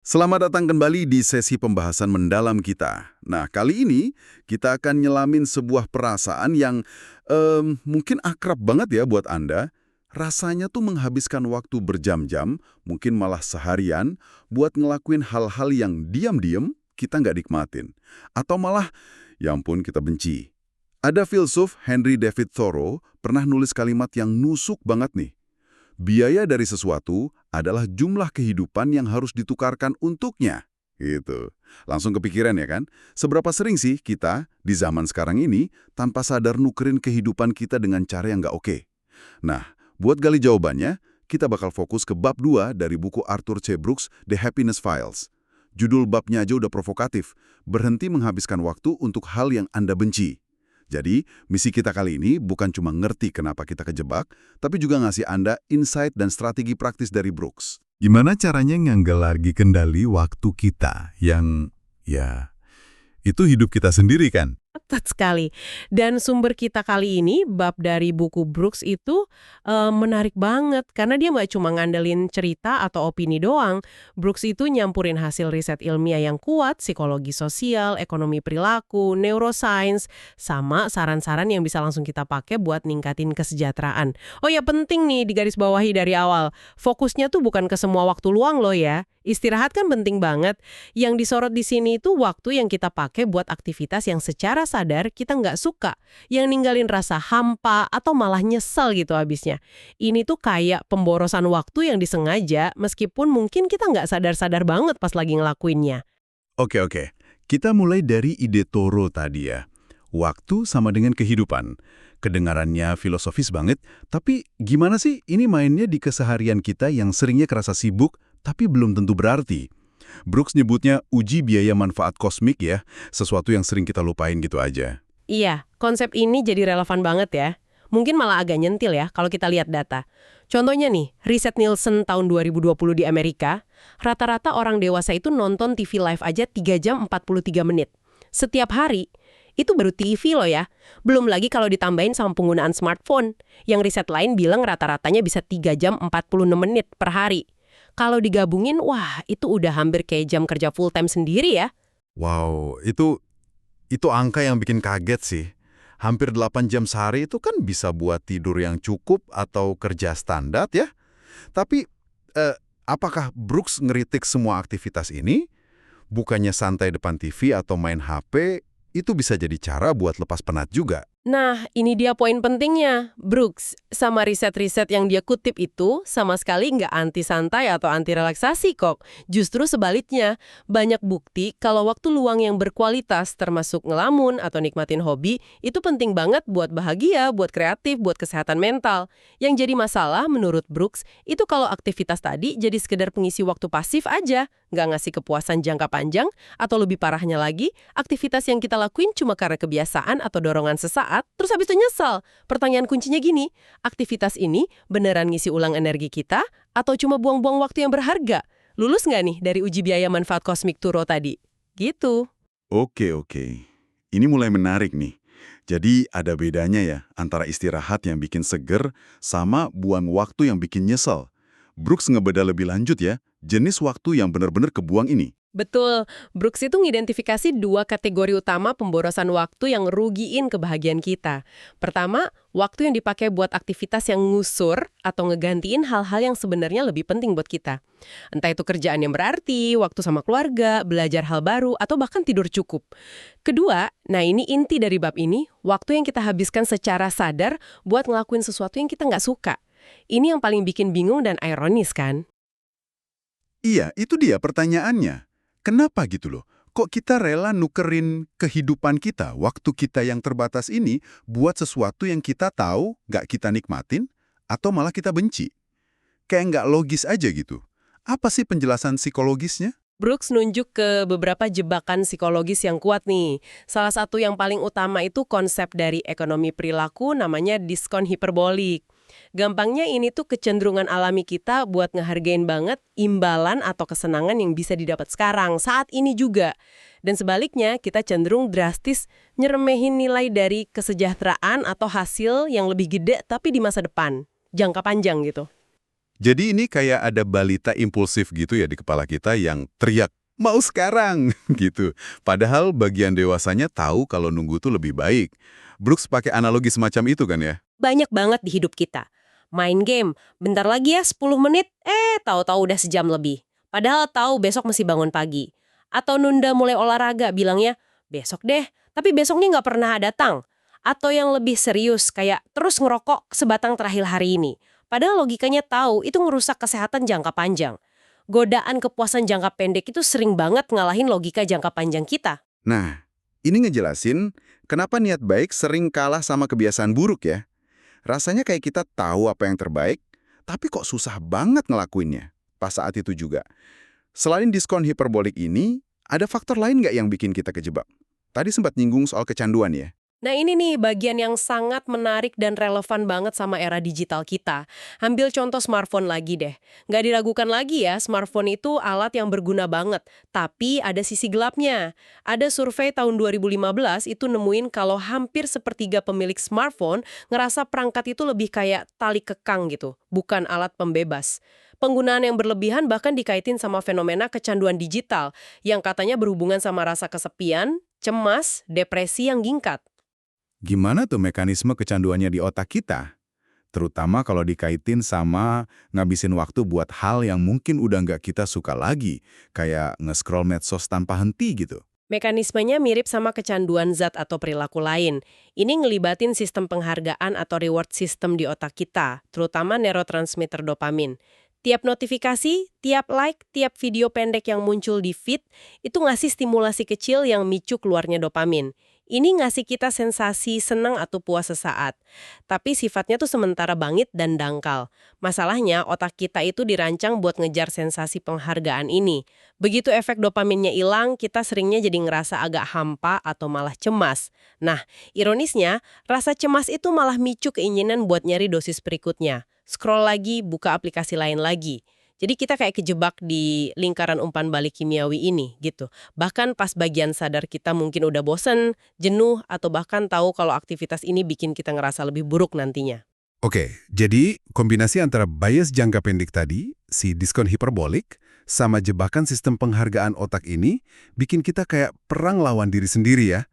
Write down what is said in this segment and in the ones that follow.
Selamat datang kembali di sesi pembahasan mendalam kita. Nah, kali ini kita akan nyelamin sebuah perasaan yang mungkin akrab banget ya buat Anda. Rasanya tuh menghabiskan waktu berjam-jam, mungkin malah seharian, buat ngelakuin hal-hal yang diam-diam kita nggak nikmatin. Atau malah, ya ampun kita benci. Ada filsuf Henry David Thoreau pernah nulis kalimat yang nusuk banget nih. Biaya dari sesuatu adalah jumlah kehidupan yang harus ditukarkan untuknya. Gitu. Langsung kepikiran ya kan? Seberapa sering sih kita, di zaman sekarang ini, tanpa sadar nukerin kehidupan kita dengan cara yang nggak oke? Nah, buat gali jawabannya, kita bakal fokus ke bab 2 dari buku Arthur C. Brooks, The Happiness Files. Judul babnya aja udah provokatif, berhenti menghabiskan waktu untuk hal yang Anda benci. Jadi, misi kita kali ini bukan cuma ngerti kenapa kita kejebak, tapi juga ngasih Anda insight dan strategi praktis dari Brooks. Gimana caranya nggak lagi kendali waktu kita yang, ya, itu hidup kita sendiri kan? Tepat sekali. Dan sumber kita kali ini, bab dari buku Brooks itu menarik banget. Karena dia nggak cuma ngandelin cerita atau opini doang. Brooks itu nyampurin hasil riset ilmiah yang kuat, psikologi sosial, ekonomi perilaku, neuroscience, sama saran-saran yang bisa langsung kita pakai buat ningkatin kesejahteraan. Oh ya, penting nih digarisbawahi dari awal. Fokusnya tuh bukan ke semua waktu luang loh ya. Istirahat kan penting banget. Yang disorot di sini itu waktu yang kita pakai buat aktivitas yang secara sadar kita nggak suka, yang ninggalin rasa hampa atau malah nyesel gitu habisnya. Ini tuh kayak pemborosan waktu yang disengaja meskipun mungkin kita nggak sadar-sadar banget pas lagi ngelakuinnya. Oke. Kita mulai dari ide Thoreau tadi ya. Waktu sama dengan kehidupan. Kedengarannya filosofis banget, tapi gimana sih ini mainnya di keseharian kita yang seringnya kerasa sibuk, tapi belum tentu berarti. Brooks nyebutnya uji biaya manfaat kosmik ya, sesuatu yang sering kita lupain gitu aja. Iya, konsep ini jadi relevan banget ya. Mungkin malah agak nyentil ya kalau kita lihat data. Contohnya nih, riset Nielsen tahun 2020 di Amerika, rata-rata orang dewasa itu nonton TV live aja 3 jam 43 menit. Setiap hari, itu baru TV loh ya. Belum lagi kalau ditambahin sama penggunaan smartphone. Yang riset lain bilang rata-ratanya bisa 3 jam 46 menit per hari. Kalau digabungin, wah itu udah hampir kayak jam kerja full time sendiri ya. Wow, itu angka yang bikin kaget sih. Hampir 8 jam sehari itu kan bisa buat tidur yang cukup atau kerja standar ya. Tapi, apakah Brooks ngeritik semua aktivitas ini? Bukannya santai depan TV atau main HP, itu bisa jadi cara buat lepas penat juga. Nah, ini dia poin pentingnya. Brooks, sama riset-riset yang dia kutip itu sama sekali nggak anti santai atau anti relaksasi kok. Justru sebaliknya, banyak bukti kalau waktu luang yang berkualitas termasuk ngelamun atau nikmatin hobi, itu penting banget buat bahagia, buat kreatif, buat kesehatan mental. Yang jadi masalah menurut Brooks, itu kalau aktivitas tadi jadi sekedar pengisi waktu pasif aja, nggak ngasih kepuasan jangka panjang, atau lebih parahnya lagi, aktivitas yang kita lakuin cuma karena kebiasaan atau dorongan sesaat, terus habis itu nyesal. Pertanyaan kuncinya gini, aktivitas ini beneran ngisi ulang energi kita atau cuma buang-buang waktu yang berharga? Lulus nggak nih dari uji biaya manfaat kosmik Thoreau tadi? Gitu. Oke. Ini mulai menarik nih. Jadi ada bedanya ya antara istirahat yang bikin seger sama buang waktu yang bikin nyesel. Brooks ngebeda lebih lanjut ya, jenis waktu yang benar-benar kebuang ini. Betul, Brooks itu ngidentifikasi 2 kategori utama pemborosan waktu yang rugiin kebahagiaan kita. Pertama, waktu yang dipakai buat aktivitas yang ngusur atau ngegantiin hal-hal yang sebenarnya lebih penting buat kita. Entah itu kerjaan yang berarti, waktu sama keluarga, belajar hal baru, atau bahkan tidur cukup. Kedua, nah ini inti dari bab ini, waktu yang kita habiskan secara sadar buat ngelakuin sesuatu yang kita nggak suka. Ini yang paling bikin bingung dan ironis kan? Iya, itu dia pertanyaannya. Kenapa gitu loh? Kok kita rela nukerin kehidupan kita, waktu kita yang terbatas ini, buat sesuatu yang kita tahu nggak kita nikmatin, atau malah kita benci? Kayak nggak logis aja gitu. Apa sih penjelasan psikologisnya? Brooks nunjuk ke beberapa jebakan psikologis yang kuat nih. Salah satu yang paling utama itu konsep dari ekonomi perilaku namanya diskon hiperbolik. Gampangnya ini tuh kecenderungan alami kita buat ngehargain banget imbalan atau kesenangan yang bisa didapat sekarang, saat ini juga. Dan sebaliknya, kita cenderung drastis nyeremehin nilai dari kesejahteraan atau hasil yang lebih gede tapi di masa depan, jangka panjang gitu. Jadi ini kayak ada balita impulsif gitu ya di kepala kita yang teriak, mau sekarang, gitu. Padahal bagian dewasanya tahu kalau nunggu tuh lebih baik. Brooks pakai analogi semacam itu kan ya? Banyak banget di hidup kita. Main game, bentar lagi ya 10 menit, tahu-tahu udah sejam lebih. Padahal tahu besok mesti bangun pagi. Atau nunda mulai olahraga, bilangnya, besok deh, tapi besoknya nggak pernah datang. Atau yang lebih serius, kayak terus ngerokok sebatang terakhir hari ini. Padahal logikanya tahu itu ngerusak kesehatan jangka panjang. Godaan kepuasan jangka pendek itu sering banget ngalahin logika jangka panjang kita. Nah, ini ngejelasin kenapa niat baik sering kalah sama kebiasaan buruk ya. Rasanya kayak kita tahu apa yang terbaik, tapi kok susah banget ngelakuinnya pas saat itu juga. Selain diskon hiperbolik ini, ada faktor lain nggak yang bikin kita kejebak? Tadi sempat nyinggung soal kecanduan ya. Nah ini nih bagian yang sangat menarik dan relevan banget sama era digital kita. Ambil contoh smartphone lagi deh. Nggak diragukan lagi ya, smartphone itu alat yang berguna banget. Tapi ada sisi gelapnya. Ada survei tahun 2015 itu nemuin kalau hampir sepertiga pemilik smartphone ngerasa perangkat itu lebih kayak tali kekang gitu, bukan alat pembebas. Penggunaan yang berlebihan bahkan dikaitin sama fenomena kecanduan digital yang katanya berhubungan sama rasa kesepian, cemas, depresi yang gingkat. Gimana tuh mekanisme kecanduannya di otak kita? Terutama kalau dikaitin sama ngabisin waktu buat hal yang mungkin udah nggak kita suka lagi, kayak nge-scroll medsos tanpa henti gitu. Mekanismenya mirip sama kecanduan zat atau perilaku lain. Ini ngelibatin sistem penghargaan atau reward system di otak kita, terutama neurotransmitter dopamin. Tiap notifikasi, tiap like, tiap video pendek yang muncul di feed, itu ngasih stimulasi kecil yang micu keluarnya dopamin. Ini ngasih kita sensasi senang atau puas sesaat. Tapi sifatnya tuh sementara bangit dan dangkal. Masalahnya, otak kita itu dirancang buat ngejar sensasi penghargaan ini. Begitu efek dopaminnya hilang, kita seringnya jadi ngerasa agak hampa atau malah cemas. Nah, ironisnya, rasa cemas itu malah micu keinginan buat nyari dosis berikutnya. Scroll lagi, buka aplikasi lain lagi. Jadi kita kayak kejebak di lingkaran umpan balik kimiawi ini gitu. Bahkan pas bagian sadar kita mungkin udah bosen, jenuh, atau bahkan tahu kalau aktivitas ini bikin kita ngerasa lebih buruk nantinya. Oke, jadi kombinasi antara bias jangka pendek tadi, si diskon hiperbolik, sama jebakan sistem penghargaan otak ini, bikin kita kayak perang lawan diri sendiri ya.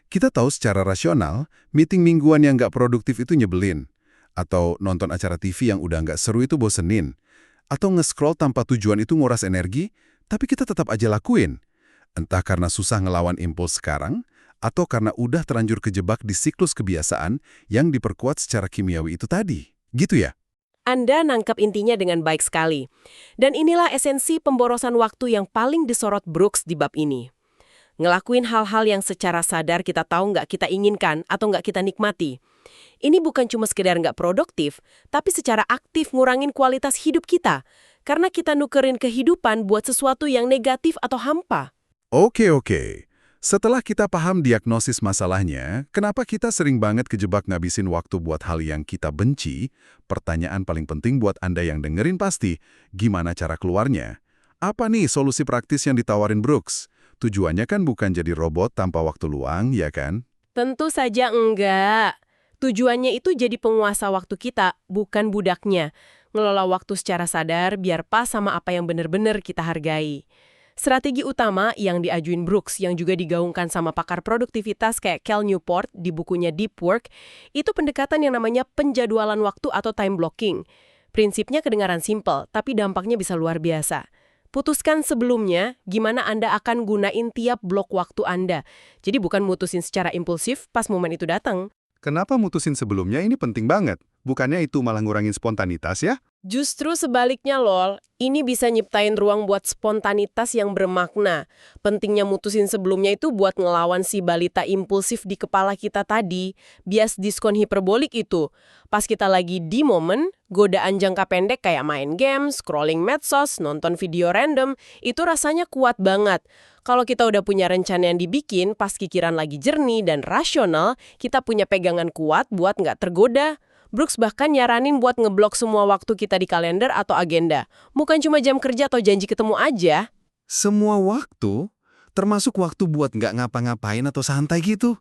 Kita tahu secara rasional, meeting mingguan yang nggak produktif itu nyebelin. Atau nonton acara TV yang udah nggak seru itu bosenin. Atau nge-scroll tanpa tujuan itu nguras energi, tapi kita tetap aja lakuin. Entah karena susah ngelawan impuls sekarang, atau karena udah terlanjur kejebak di siklus kebiasaan yang diperkuat secara kimiawi itu tadi. Gitu ya? Anda nangkep intinya dengan baik sekali. Dan inilah esensi pemborosan waktu yang paling disorot Brooks di bab ini. Ngelakuin hal-hal yang secara sadar kita tahu nggak kita inginkan atau nggak kita nikmati. Ini bukan cuma sekedar nggak produktif, tapi secara aktif ngurangin kualitas hidup kita. Karena kita nukerin kehidupan buat sesuatu yang negatif atau hampa. Oke. Setelah kita paham diagnosis masalahnya, kenapa kita sering banget kejebak ngabisin waktu buat hal yang kita benci? Pertanyaan paling penting buat Anda yang dengerin pasti, gimana cara keluarnya? Apa nih solusi praktis yang ditawarin Brooks? Tujuannya kan bukan jadi robot tanpa waktu luang, ya kan? Tentu saja enggak. Tujuannya itu jadi penguasa waktu kita, bukan budaknya. Ngelola waktu secara sadar biar pas sama apa yang benar-benar kita hargai. Strategi utama yang diajuin Brooks yang juga digaungkan sama pakar produktivitas kayak Cal Newport di bukunya Deep Work, itu pendekatan yang namanya penjadwalan waktu atau time blocking. Prinsipnya kedengaran simpel, tapi dampaknya bisa luar biasa. Putuskan sebelumnya gimana Anda akan gunain tiap blok waktu Anda. Jadi bukan mutusin secara impulsif pas momen itu datang. Kenapa mutusin sebelumnya ini penting banget? Bukannya itu malah ngurangin spontanitas ya? Justru sebaliknya lol, ini bisa nyiptain ruang buat spontanitas yang bermakna. Pentingnya mutusin sebelumnya itu buat ngelawan si balita impulsif di kepala kita tadi, bias diskon hiperbolik itu. Pas kita lagi di momen, godaan jangka pendek kayak main game, scrolling medsos, nonton video random, itu rasanya kuat banget. Kalau kita udah punya rencana yang dibikin, pas pikiran lagi jernih dan rasional, kita punya pegangan kuat buat nggak tergoda. Brooks bahkan nyaranin buat ngeblok semua waktu kita di kalender atau agenda. Bukan cuma jam kerja atau janji ketemu aja. Semua waktu, termasuk waktu buat nggak ngapa-ngapain atau santai gitu.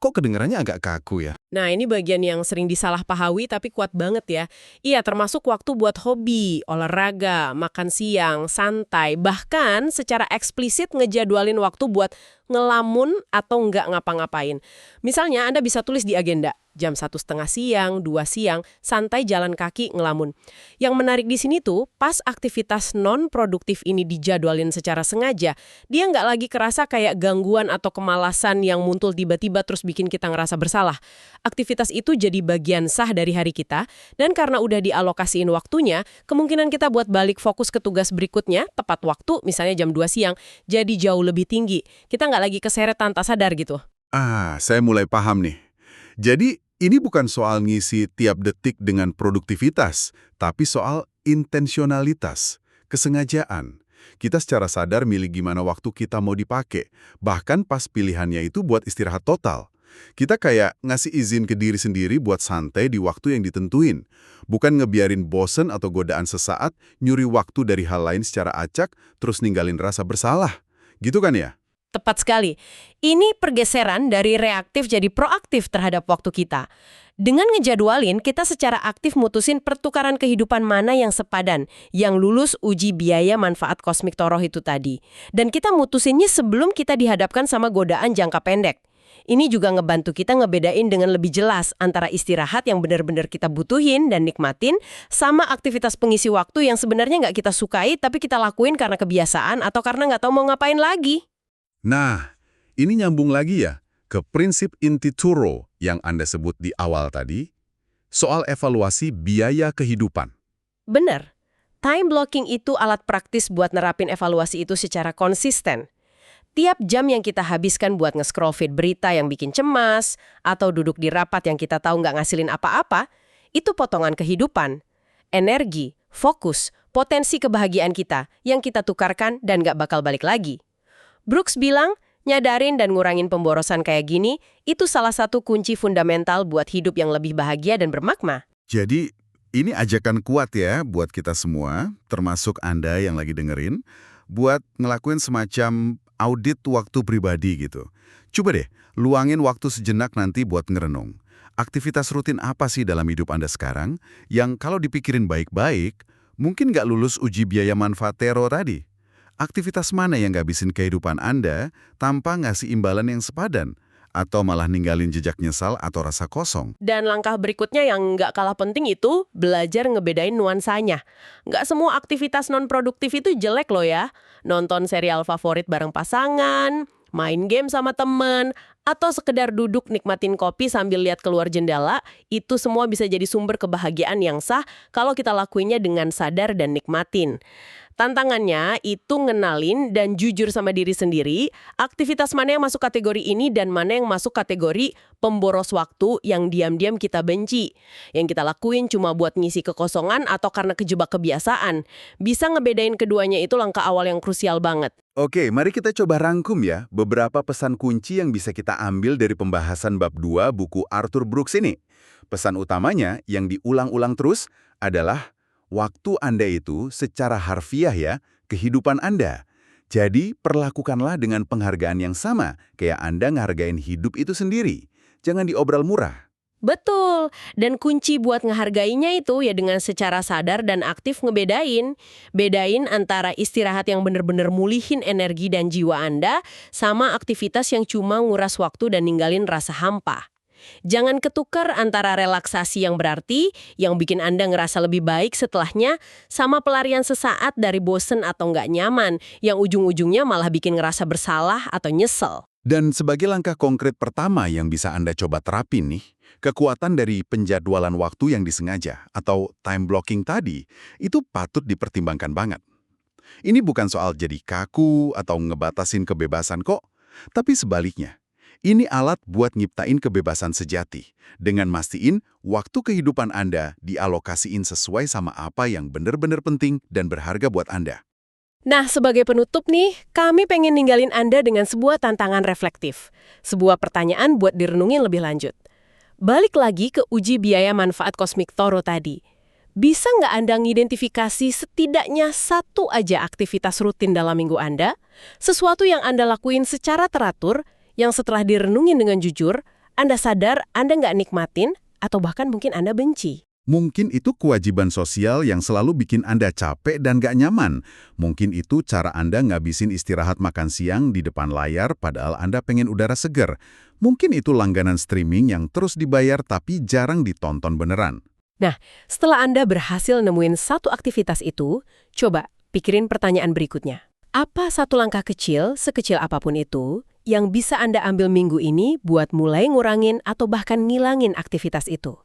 kok kedengarannya agak kaku ya? Nah, ini bagian yang sering disalahpahami tapi kuat banget ya. Iya, termasuk waktu buat hobi, olahraga, makan siang, santai, bahkan secara eksplisit ngejadwalin waktu buat ngelamun atau nggak ngapa-ngapain. Misalnya, Anda bisa tulis di agenda, jam 1:30 siang, 2 siang, santai jalan kaki ngelamun. Yang menarik di sini tuh, pas aktivitas non-produktif ini dijadwalin secara sengaja, dia nggak lagi kerasa kayak gangguan atau kemalasan yang muncul tiba-tiba terus bikin kita ngerasa bersalah. Aktivitas itu jadi bagian sah dari hari kita, dan karena udah dialokasiin waktunya, kemungkinan kita buat balik fokus ke tugas berikutnya, tepat waktu, misalnya jam 2 siang, jadi jauh lebih tinggi. Kita nggak lagi keseret tanpa sadar gitu. Saya mulai paham nih. Jadi, ini bukan soal ngisi tiap detik dengan produktivitas, tapi soal intensionalitas, kesengajaan. Kita secara sadar milih gimana waktu kita mau dipakai, bahkan pas pilihannya itu buat istirahat total. Kita kayak ngasih izin ke diri sendiri buat santai di waktu yang ditentuin, bukan ngebiarin bosen atau godaan sesaat, nyuri waktu dari hal lain secara acak, terus ninggalin rasa bersalah. Gitu kan ya? Tepat sekali. Ini pergeseran dari reaktif jadi proaktif terhadap waktu kita. Dengan ngejadwalin, kita secara aktif mutusin pertukaran kehidupan mana yang sepadan, yang lulus uji biaya manfaat kosmik toroh itu tadi. Dan kita mutusinnya sebelum kita dihadapkan sama godaan jangka pendek. Ini juga ngebantu kita ngebedain dengan lebih jelas antara istirahat yang benar-benar kita butuhin dan nikmatin, sama aktivitas pengisi waktu yang sebenarnya nggak kita sukai tapi kita lakuin karena kebiasaan atau karena nggak tahu mau ngapain lagi. Nah, ini nyambung lagi ya ke prinsip inti Thoreau yang Anda sebut di awal tadi, soal evaluasi biaya kehidupan. Bener. Time blocking itu alat praktis buat nerapin evaluasi itu secara konsisten. Tiap jam yang kita habiskan buat nge-scroll feed berita yang bikin cemas, atau duduk di rapat yang kita tahu nggak ngasilin apa-apa, itu potongan kehidupan, energi, fokus, potensi kebahagiaan kita yang kita tukarkan dan nggak bakal balik lagi. Brooks bilang, nyadarin dan ngurangin pemborosan kayak gini, itu salah satu kunci fundamental buat hidup yang lebih bahagia dan bermakna. Jadi, ini ajakan kuat ya buat kita semua, termasuk Anda yang lagi dengerin, buat ngelakuin semacam audit waktu pribadi gitu. Coba deh, luangin waktu sejenak nanti buat ngerenung. Aktivitas rutin apa sih dalam hidup Anda sekarang yang kalau dipikirin baik-baik, mungkin nggak lulus uji biaya manfaat tero tadi? Aktivitas mana yang ngabisin kehidupan Anda tanpa ngasih imbalan yang sepadan? Atau malah ninggalin jejak nyesal atau rasa kosong? Dan langkah berikutnya yang nggak kalah penting itu belajar ngebedain nuansanya. Nggak semua aktivitas non-produktif itu jelek loh ya. Nonton serial favorit bareng pasangan, main game sama temen, atau sekedar duduk nikmatin kopi sambil lihat keluar jendela, itu semua bisa jadi sumber kebahagiaan yang sah kalau kita lakuinnya dengan sadar dan nikmatin. Tantangannya itu ngenalin dan jujur sama diri sendiri, aktivitas mana yang masuk kategori ini dan mana yang masuk kategori pemboros waktu yang diam-diam kita benci. Yang kita lakuin cuma buat ngisi kekosongan atau karena kejebak kebiasaan. Bisa ngebedain keduanya itu langkah awal yang krusial banget. Oke, mari kita coba rangkum ya beberapa pesan kunci yang bisa kita ambil dari pembahasan bab 2 buku Arthur Brooks ini. Pesan utamanya yang diulang-ulang terus adalah waktu Anda itu secara harfiah ya, kehidupan Anda. Jadi, perlakukanlah dengan penghargaan yang sama, kayak Anda ngehargain hidup itu sendiri. Jangan diobral murah. Betul, dan kunci buat ngehargainya itu ya dengan secara sadar dan aktif ngebedain. Bedain antara istirahat yang bener-bener mulihin energi dan jiwa Anda sama aktivitas yang cuma nguras waktu dan ninggalin rasa hampa. Jangan ketukar antara relaksasi yang berarti, yang bikin Anda ngerasa lebih baik setelahnya, sama pelarian sesaat dari bosen atau nggak nyaman, yang ujung-ujungnya malah bikin ngerasa bersalah atau nyesel. Dan sebagai langkah konkret pertama yang bisa Anda coba terapin nih, kekuatan dari penjadwalan waktu yang disengaja atau time blocking tadi, itu patut dipertimbangkan banget. Ini bukan soal jadi kaku atau ngebatasin kebebasan kok, tapi sebaliknya. Ini alat buat nyiptain kebebasan sejati, dengan mastiin waktu kehidupan Anda dialokasiin sesuai sama apa yang benar-benar penting dan berharga buat Anda. Nah, sebagai penutup nih, kami pengen ninggalin Anda dengan sebuah tantangan reflektif. Sebuah pertanyaan buat direnungin lebih lanjut. Balik lagi ke uji biaya manfaat kosmik Thoreau tadi. Bisa nggak Anda ngidentifikasi setidaknya satu aja aktivitas rutin dalam minggu Anda? Sesuatu yang Anda lakuin secara teratur, yang setelah direnungin dengan jujur, Anda sadar Anda nggak nikmatin atau bahkan mungkin Anda benci. Mungkin itu kewajiban sosial yang selalu bikin Anda capek dan gak nyaman. Mungkin itu cara Anda ngabisin istirahat makan siang di depan layar padahal Anda pengen udara segar. Mungkin itu langganan streaming yang terus dibayar tapi jarang ditonton beneran. Setelah Anda berhasil nemuin satu aktivitas itu, coba pikirin pertanyaan berikutnya. Apa satu langkah kecil, sekecil apapun itu, yang bisa Anda ambil minggu ini buat mulai ngurangin atau bahkan ngilangin aktivitas itu?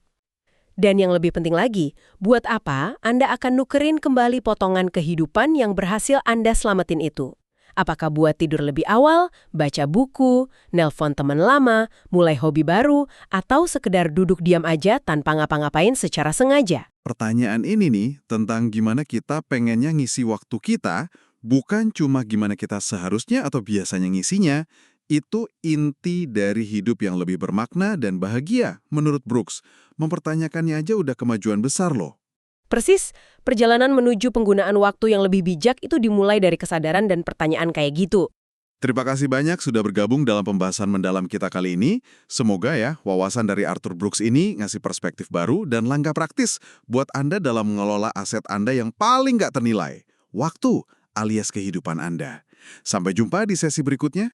Dan yang lebih penting lagi, buat apa Anda akan nukerin kembali potongan kehidupan yang berhasil Anda selamatin itu? Apakah buat tidur lebih awal, baca buku, nelpon teman lama, mulai hobi baru, atau sekedar duduk diam aja tanpa ngapa-ngapain secara sengaja? Pertanyaan ini nih tentang gimana kita pengennya ngisi waktu kita, bukan cuma gimana kita seharusnya atau biasanya ngisinya, itu inti dari hidup yang lebih bermakna dan bahagia, menurut Brooks. Mempertanyakannya aja udah kemajuan besar loh. Persis, perjalanan menuju penggunaan waktu yang lebih bijak itu dimulai dari kesadaran dan pertanyaan kayak gitu. Terima kasih banyak sudah bergabung dalam pembahasan mendalam kita kali ini. Semoga ya, wawasan dari Arthur Brooks ini ngasih perspektif baru dan langkah praktis buat Anda dalam mengelola aset Anda yang paling nggak ternilai, waktu alias kehidupan Anda. Sampai jumpa di sesi berikutnya.